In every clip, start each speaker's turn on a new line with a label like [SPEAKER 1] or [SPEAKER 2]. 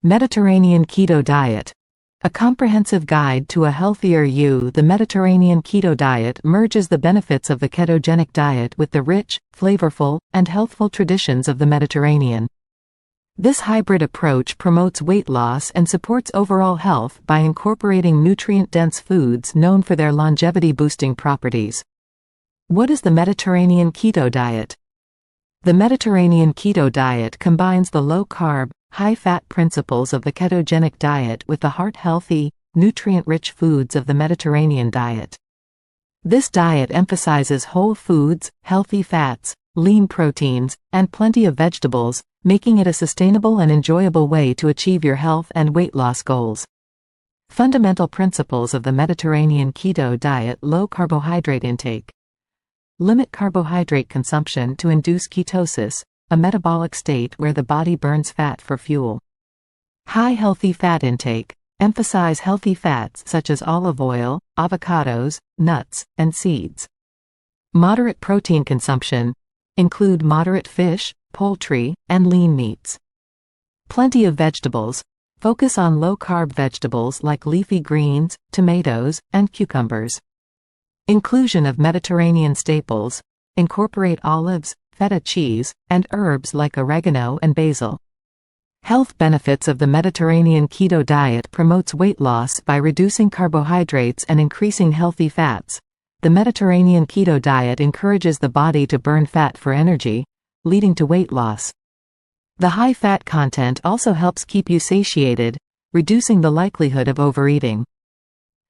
[SPEAKER 1] Mediterranean Keto Diet. A comprehensive guide to a healthier you. The Mediterranean Keto Diet merges the benefits of the ketogenic diet with the rich, flavorful, and healthful traditions of the Mediterranean. This hybrid approach promotes weight loss and supports overall health by incorporating nutrient-dense foods known for their longevity-boosting properties. What is the Mediterranean Keto Diet? The Mediterranean Keto Diet combines the low-carb, high-fat principles of the ketogenic diet with the heart-healthy, nutrient-rich foods of the Mediterranean diet. This diet emphasizes whole foods, healthy fats, lean proteins, and plenty of vegetables, making it a sustainable and enjoyable way to achieve your health and weight loss goals. Fundamental principles of the Mediterranean Keto Diet: low carbohydrate intake. Limit carbohydrate consumption to induce ketosis, a metabolic state where the body burns fat for fuel. High healthy fat intake. Emphasize healthy fats such as olive oil, avocados, nuts, and seeds. Moderate protein consumption. Include moderate fish, poultry, and lean meats. Plenty of vegetables. Focus on low-carb vegetables like leafy greens, tomatoes, and cucumbers. Inclusion of Mediterranean staples. Incorporate olives, feta cheese, and herbs like oregano and basil. Health benefits of the Mediterranean Keto Diet promotes weight loss by reducing carbohydrates and increasing healthy fats. The Mediterranean Keto Diet encourages the body to burn fat for energy, leading to weight loss. The high fat content also helps keep you satiated, reducing the likelihood of overeating.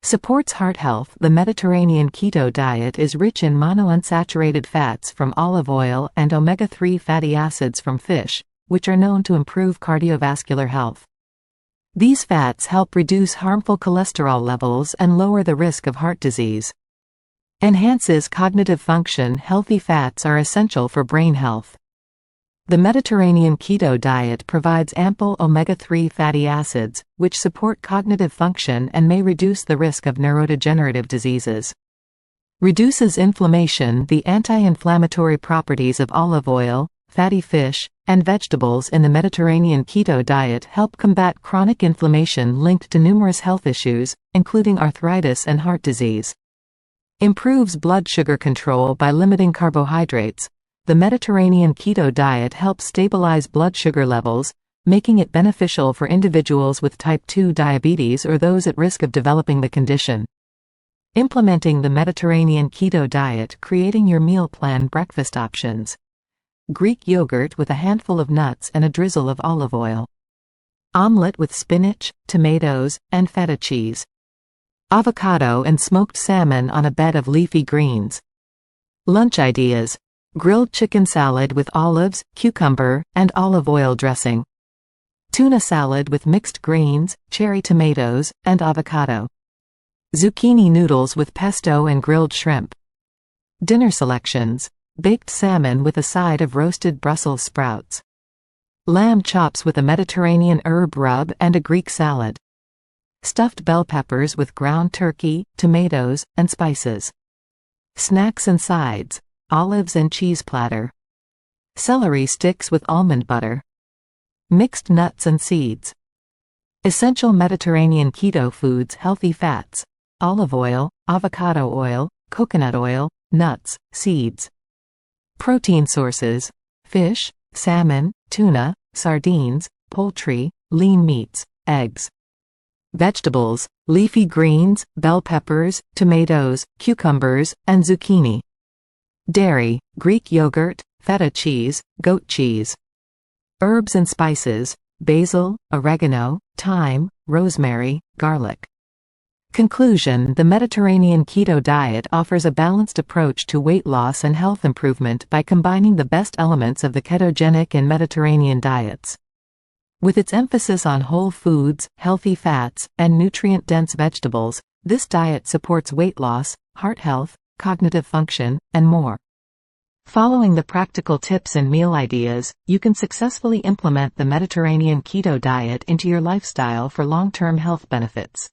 [SPEAKER 1] Supports heart health. The Mediterranean Keto Diet is rich in monounsaturated fats from olive oil and omega-3 fatty acids from fish, which are known to improve cardiovascular health. These fats help reduce harmful cholesterol levels and lower the risk of heart disease. Enhances cognitive function. Healthy fats are essential for brain health. The Mediterranean Keto Diet provides ample omega-3 fatty acids, which support cognitive function and may reduce the risk of neurodegenerative diseases. Reduces inflammation. The anti-inflammatory properties of olive oil, fatty fish, and vegetables in the Mediterranean Keto Diet help combat chronic inflammation linked to numerous health issues, including arthritis and heart disease. Improves blood sugar control by limiting carbohydrates. The Mediterranean Keto Diet helps stabilize blood sugar levels, making it beneficial for individuals with type 2 diabetes or those at risk of developing the condition. Implementing the Mediterranean Keto Diet. Creating your meal plan. Breakfast options. Greek yogurt with a handful of nuts and a drizzle of olive oil. Omelette with spinach, tomatoes, and feta cheese. Avocado and smoked salmon on a bed of leafy greens. Lunch ideas. Grilled chicken salad with olives, cucumber, and olive oil dressing. Tuna salad with mixed greens, cherry tomatoes, and avocado. Zucchini noodles with pesto and grilled shrimp. Dinner selections. Baked salmon with a side of roasted Brussels sprouts. Lamb chops with a Mediterranean herb rub and a Greek salad. Stuffed bell peppers with ground turkey, tomatoes, and spices. Snacks and sides. Olives and cheese platter. Celery sticks with almond butter. Mixed nuts and seeds. Essential Mediterranean keto foods. Healthy fats. Olive oil, avocado oil, coconut oil, nuts, seeds. Protein sources. Fish, salmon, tuna, sardines, poultry, lean meats, eggs. Vegetables. Leafy greens, bell peppers, tomatoes, cucumbers, and zucchini. Dairy. Greek yogurt, feta cheese, goat cheese. Herbs and spices. Basil, oregano, thyme, rosemary, garlic. Conclusion. The Mediterranean Keto Diet offers a balanced approach to weight loss and health improvement by combining the best elements of the ketogenic and Mediterranean diets. With its emphasis on whole foods, healthy fats, and nutrient-dense vegetables, this diet supports weight loss, heart health, cognitive function, and more. Following the practical tips and meal ideas, you can successfully implement the Mediterranean Keto Diet into your lifestyle for long-term health benefits.